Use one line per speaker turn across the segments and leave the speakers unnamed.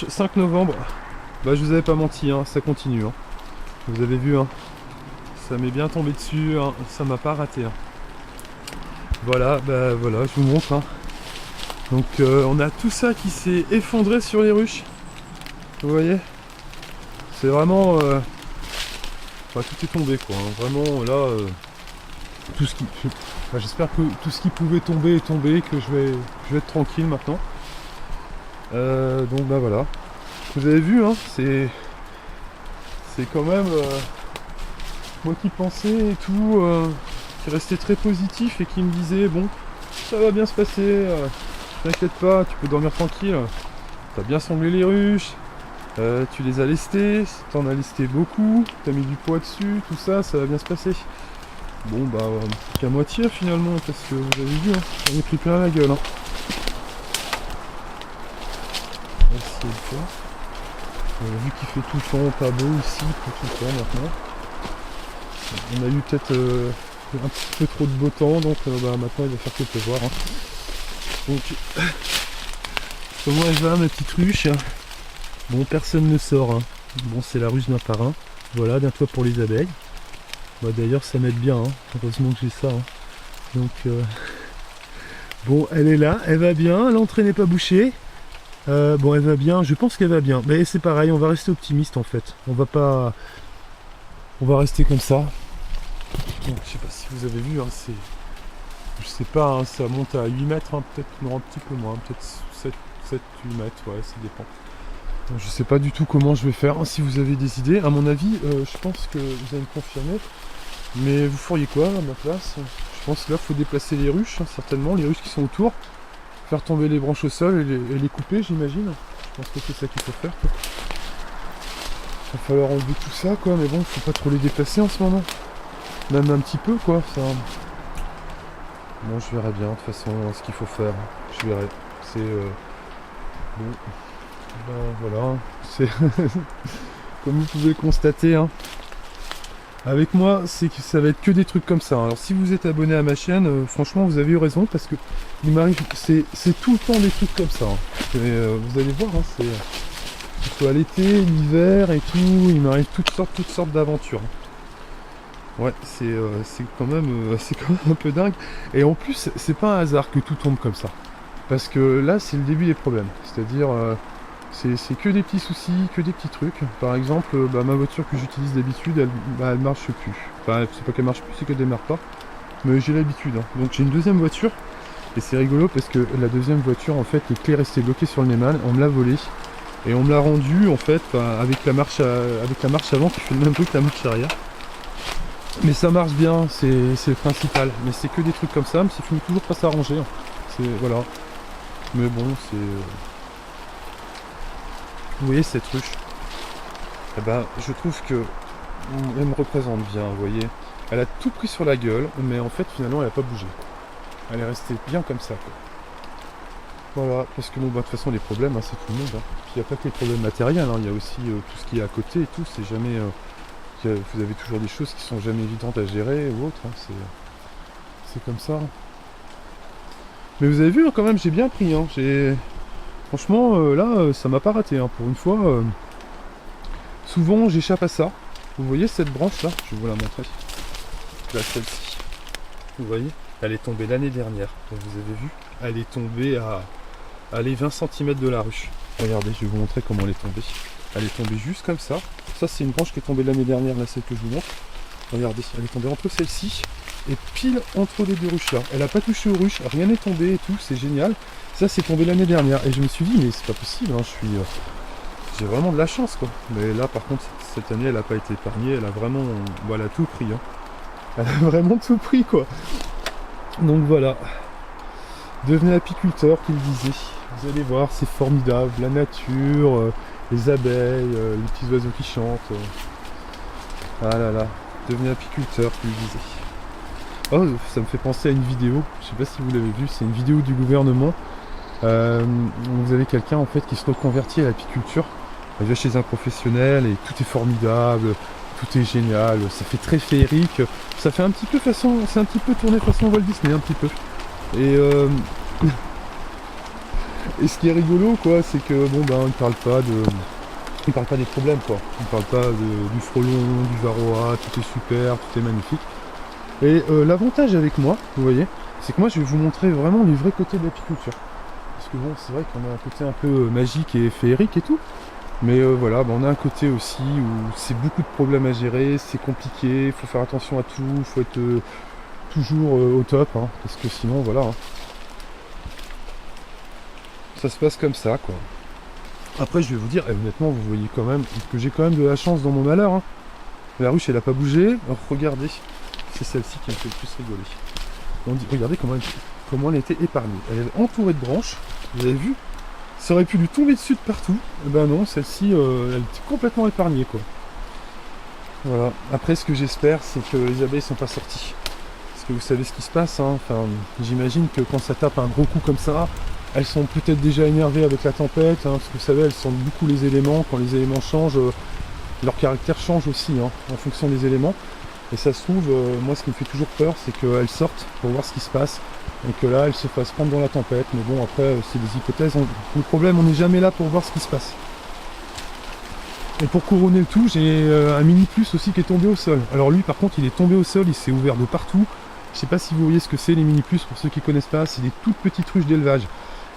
dimanche 5 novembre. Bah je vous avais pas menti, hein, ça continue. Hein. Vous avez vu, hein, ça m'est bien tombé dessus, hein, ça m'a pas raté. Hein. Voilà, bah voilà, je vous montre. Hein. Donc on a tout ça qui s'est effondré sur les ruches. Vous voyez? C'est vraiment... enfin, tout est tombé quoi. Hein. Vraiment là... tout ce qui... Enfin, j'espère que tout ce qui pouvait tomber est tombé, que je vais être tranquille maintenant. Donc bah voilà. Vous avez vu, hein, c'est quand même moi qui pensais et tout, qui restait très positif et qui me disait bon, ça va bien se passer, t'inquiète pas, tu peux dormir tranquille, t'as bien sanglé les ruches, tu les as lestées, t'en as lesté beaucoup, t'as mis du poids dessus, tout ça, ça va bien se passer. Bon bah qu'à moitié finalement, parce que vous avez vu, hein, on est pris plein la gueule. Hein. Voici le cas. Vu qu'il fait tout le temps pas beau ici, tout le temps maintenant. On a eu peut-être un petit peu trop de beau temps, donc bah, maintenant il va faire que pleuvoir. Hein. Donc comment elle va ma petite ruche? Bon, personne ne sort. Hein. Bon, c'est la ruche d'un parrain. Voilà, d'un toit pour les abeilles. Bah, d'ailleurs ça m'aide bien, hein. Heureusement que j'ai ça. Hein. Donc bon, elle est là, elle va bien, l'entrée n'est pas bouchée. Bon, elle va bien, je pense qu'elle va bien. Mais c'est pareil, on va rester optimiste en fait. On va rester comme ça. Donc, je sais pas si vous avez vu, hein, c'est... Je sais pas, hein, ça monte à 8 mètres, hein, peut-être non, un petit peu moins, peut-être 7, 8 mètres, ouais, ça dépend. Donc, je sais pas du tout comment je vais faire. Si vous avez des idées, à mon avis, je pense que vous allez me confirmer. Mais vous feriez quoi à ma place? Je pense que là, il faut déplacer les ruches, hein, certainement, les ruches qui sont autour. Faire tomber les branches au sol et les couper, j'imagine. Je pense que c'est ça qu'il faut faire. Quoi. Il va falloir enlever tout ça, quoi. Mais bon, il faut pas trop les déplacer en ce moment. Même un petit peu, quoi. Ça... Bon, je verrai bien, de toute façon, ce qu'il faut faire. Je verrai. C'est... Bon. Ben, voilà. C'est... Comme vous pouvez le constater, hein. Avec moi, c'est que ça va être que des trucs comme ça. Alors si vous êtes abonné à ma chaîne, franchement vous avez eu raison parce que il m'arrive, c'est tout le temps des trucs comme ça. Hein. Vous allez voir, hein, c'est que ce soit l'été, l'hiver et tout, il m'arrive toutes sortes d'aventures. Ouais, c'est quand même un peu dingue. Et en plus, c'est pas un hasard que tout tombe comme ça. Parce que là, c'est le début des problèmes. C'est-à-dire, c'est que des petits soucis, que des petits trucs. Par exemple, ma voiture que j'utilise d'habitude, elle marche plus. Enfin, c'est pas qu'elle marche plus, c'est qu'elle démarre pas. Mais j'ai l'habitude. Hein. Donc j'ai une deuxième voiture. Et c'est rigolo parce que la deuxième voiture, en fait, les clés restaient bloquées sur le Neyman. On me l'a volée. Et on me l'a rendue, en fait, avec la marche avant qui fait le même truc que la marche arrière. Mais ça marche bien, c'est le principal. Mais c'est que des trucs comme ça, mais ça finit toujours pas s'arranger. Hein. C'est... Voilà. Mais bon, c'est... Vous voyez cette ruche? Eh ben, je trouve que elle me représente bien, vous voyez. Elle a tout pris sur la gueule, mais en fait, finalement, elle n'a pas bougé. Elle est restée bien comme ça, quoi. Voilà, parce que bon, bah, de toute façon, les problèmes, hein, c'est tout le monde. Hein. Puis il n'y a pas que les problèmes matériels, hein. Il y a aussi tout ce qui est à côté et tout. C'est jamais... vous avez toujours des choses qui sont jamais évidentes à gérer ou autre. Hein. C'est comme ça. Mais vous avez vu, hein, quand même, j'ai bien pris. Hein. Franchement, là, ça m'a pas raté. Hein. Pour une fois, souvent, j'échappe à ça. Vous voyez cette branche-là? Je vais vous la montrer. Là, celle-ci. Vous voyez? Elle est tombée l'année dernière. Vous avez vu? Elle est tombée à 20 cm de la ruche. Regardez, je vais vous montrer comment elle est tombée. Elle est tombée juste comme ça. Ça, c'est une branche qui est tombée l'année dernière, là, celle que je vous montre. Regardez, elle est tombée entre celle-ci et pile entre les deux ruches là. Elle n'a pas touché aux ruches, rien n'est tombé et tout, c'est génial. Ça, c'est tombé l'année dernière. Et je me suis dit, mais c'est pas possible, hein, j'ai vraiment de la chance, quoi. Mais là, par contre, cette année, elle n'a pas été épargnée. Elle a vraiment... Bon, elle a tout pris, hein. Elle a vraiment tout pris, quoi. Donc voilà. Devenez apiculteur, qu'il disait. Vous allez voir, c'est formidable. La nature, les abeilles, les petits oiseaux qui chantent. Ah là là. Devenez apiculteur, qu'il disait. Oh, ça me fait penser à une vidéo. Je sais pas si vous l'avez vu. C'est une vidéo du gouvernement. Vous avez quelqu'un en fait qui se reconvertit à l'apiculture. Il va chez un professionnel et tout est formidable, tout est génial, ça fait très féerique, ça fait un petit peu façon, c'est un petit peu tourné façon Walt Disney un petit peu. Et Et ce qui est rigolo, quoi, c'est que bon ben il parle pas des problèmes, quoi. Il parle pas du frelon, du varroa, tout est super, tout est magnifique. Et l'avantage avec moi, vous voyez, c'est que moi je vais vous montrer vraiment les vrais côtés de l'apiculture. Parce que bon, c'est vrai qu'on a un côté un peu magique et féerique et tout. Mais voilà, on a un côté aussi où c'est beaucoup de problèmes à gérer, c'est compliqué, il faut faire attention à tout, il faut être toujours au top, hein, parce que sinon voilà. Hein. Ça se passe comme ça, quoi. Après je vais vous dire, honnêtement vous voyez quand même que j'ai quand même de la chance dans mon malheur. Hein. La ruche elle a pas bougé, alors regardez, c'est celle-ci qui me fait le plus rigoler. On dit, regardez comment elle était épargnée. Elle est entourée de branches, vous avez vu? Ça aurait pu lui tomber dessus de partout. Et ben non, celle-ci, elle était complètement épargnée, quoi. Voilà. Après, ce que j'espère, c'est que les abeilles sont pas sorties. Parce que vous savez ce qui se passe, hein. Enfin, j'imagine que quand ça tape un gros coup comme ça, elles sont peut-être déjà énervées avec la tempête, hein, parce que vous savez, elles sentent beaucoup les éléments. Quand les éléments changent, leur caractère change aussi, hein, en fonction des éléments. Et ça se trouve, moi ce qui me fait toujours peur, c'est qu'elles sortent pour voir ce qui se passe, et que là elles se fassent prendre dans la tempête. Mais bon, après c'est des hypothèses. Le problème, on n'est jamais là pour voir ce qui se passe. Et pour couronner le tout, j'ai un mini plus aussi qui est tombé au sol. Alors lui par contre il est tombé au sol, il s'est ouvert de partout. Je sais pas si vous voyez ce que c'est les mini plus, pour ceux qui connaissent pas, c'est des toutes petites ruches d'élevage.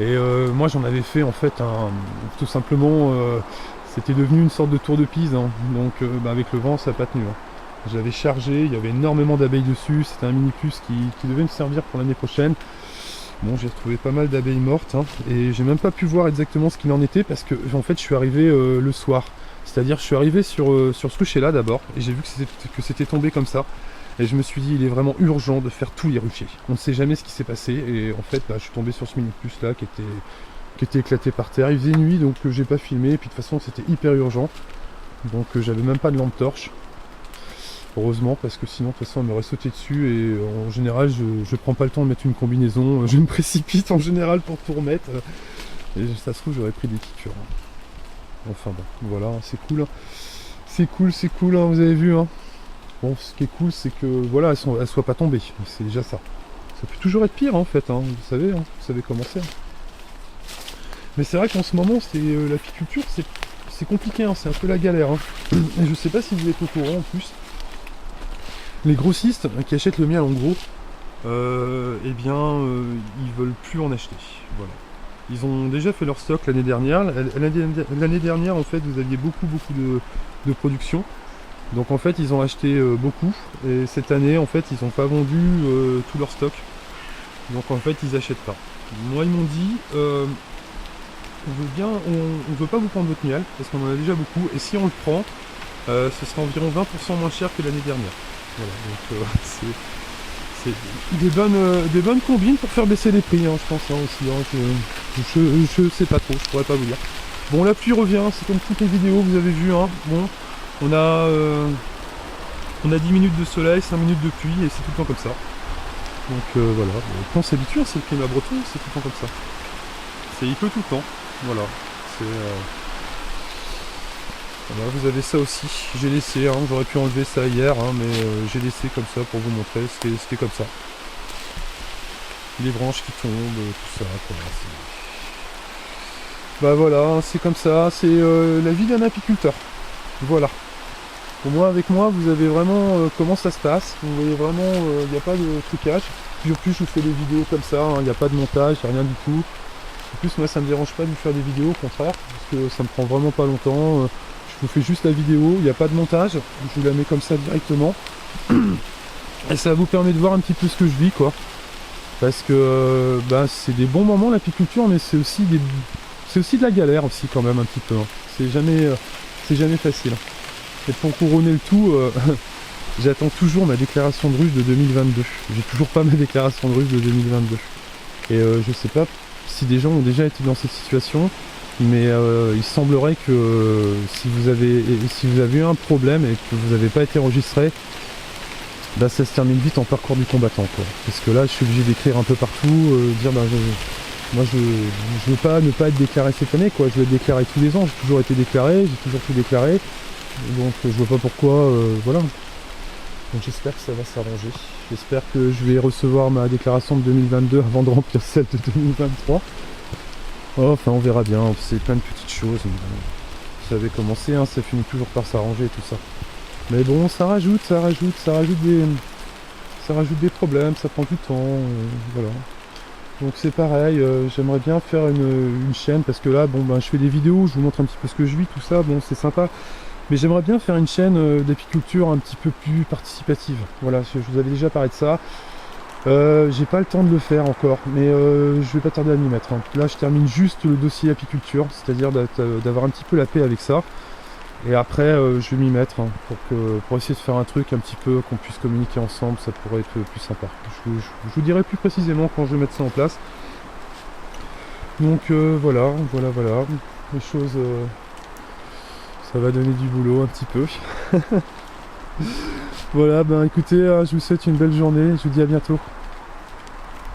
Et moi j'en avais fait en fait tout simplement, c'était devenu une sorte de tour de Pise, hein. Donc avec le vent ça n'a pas tenu. Hein. Je l'avais chargé, il y avait énormément d'abeilles dessus, c'était un mini plus qui devait me servir pour l'année prochaine. Bon, j'ai retrouvé pas mal d'abeilles mortes, hein, et j'ai même pas pu voir exactement ce qu'il en était parce que en fait je suis arrivé le soir. C'est-à-dire je suis arrivé sur ce rucher-là d'abord, et j'ai vu que c'était tombé comme ça. Et je me suis dit, il est vraiment urgent de faire tous les ruchers. On ne sait jamais ce qui s'est passé, et en fait je suis tombé sur ce mini plus là qui était éclaté par terre. Il faisait nuit donc j'ai pas filmé, et puis de toute façon c'était hyper urgent. Donc j'avais même pas de lampe torche. Heureusement, parce que sinon de toute façon elle m'aurait sauté dessus, et en général je prends pas le temps de mettre une combinaison, je me précipite en général pour tout remettre, et ça se trouve j'aurais pris des piqûres. Enfin bon, voilà, c'est cool. C'est cool, hein, vous avez vu. Hein. Bon, ce qui est cool, c'est que voilà, elles soient pas tombées, c'est déjà ça. Ça peut toujours être pire en fait, hein, vous savez comment c'est. Mais c'est vrai qu'en ce moment, l'apiculture, c'est compliqué, hein, c'est un peu la galère. Hein. Et je sais pas si vous êtes au courant en plus. Les grossistes qui achètent le miel en gros, ils veulent plus en acheter. Voilà. Ils ont déjà fait leur stock l'année dernière. L'année dernière, en fait, vous aviez beaucoup de production. Donc en fait, ils ont acheté beaucoup. Et cette année, en fait, ils n'ont pas vendu tout leur stock. Donc en fait, ils n'achètent pas. Moi, ils m'ont dit, on veut pas vous prendre votre miel parce qu'on en a déjà beaucoup. Et si on le prend, ce sera environ 20% moins cher que l'année dernière. Voilà, donc c'est des bonnes combines pour faire baisser les prix, hein, je pense, hein, aussi. Hein, je sais pas trop, je pourrais pas vous dire. Bon, la pluie revient, c'est comme toutes les vidéos, vous avez vu. Hein, bon, on a 10 minutes de soleil, 5 minutes de pluie, et c'est tout le temps comme ça. Donc voilà, quand c'est habitué, c'est le climat breton, c'est tout le temps comme ça. Il pleut tout le temps, voilà. Voilà, vous avez ça aussi, j'ai laissé, hein, j'aurais pu enlever ça hier, hein, mais j'ai laissé comme ça pour vous montrer, c'était comme ça. Les branches qui tombent, tout ça, quoi. Bah voilà, c'est comme ça, c'est la vie d'un apiculteur. Voilà. Au moins avec moi, vous avez vraiment comment ça se passe, vous voyez vraiment, il n'y a pas de trucage. Puis en plus, je vous fais des vidéos comme ça, il n'y a pas de montage, rien du tout. En plus, moi, ça me dérange pas de vous faire des vidéos, au contraire, parce que ça me prend vraiment pas longtemps. Je vous fais juste la vidéo, il n'y a pas de montage, je vous la mets comme ça directement. Et ça vous permet de voir un petit peu ce que je vis, quoi. Parce que c'est des bons moments l'apiculture, mais c'est aussi de la galère aussi quand même un petit peu. Hein. C'est jamais facile. Et pour couronner le tout, j'attends toujours ma déclaration de ruche de 2022. J'ai toujours pas ma déclaration de ruche de 2022. Et je sais pas si des gens ont déjà été dans cette situation. Mais il semblerait que si vous avez eu un problème et que vous n'avez pas été enregistré, ça se termine vite en parcours du combattant, quoi. Parce que là je suis obligé d'écrire un peu partout, dire moi je veux pas ne pas être déclaré cette année, quoi. Je vais être déclaré tous les ans, j'ai toujours été déclaré, j'ai toujours tout déclaré. Donc je vois pas pourquoi, voilà. Donc j'espère que ça va s'arranger. J'espère que je vais recevoir ma déclaration de 2022 avant de remplir celle de 2023. Oh, enfin on verra bien, c'est plein de petites choses. Ça avait commencé, hein, ça finit toujours par s'arranger et tout ça. Mais bon, ça rajoute des problèmes, ça prend du temps, voilà. Donc c'est pareil, j'aimerais bien faire une chaîne parce que là, bon ben je fais des vidéos, je vous montre un petit peu ce que je vis, tout ça, bon c'est sympa. Mais j'aimerais bien faire une chaîne d'apiculture un petit peu plus participative. Voilà, je vous avais déjà parlé de ça. J'ai pas le temps de le faire encore, mais je vais pas tarder à m'y mettre, hein. Là je termine juste le dossier apiculture, c'est-à-dire d'avoir un petit peu la paix avec ça. Et après je vais m'y mettre, hein, pour essayer de faire un truc un petit peu qu'on puisse communiquer ensemble, ça pourrait être plus sympa. Je vous dirai plus précisément quand je vais mettre ça en place. Donc voilà. Les choses, ça va donner du boulot un petit peu. Voilà, ben écoutez, je vous souhaite une belle journée, je vous dis à bientôt.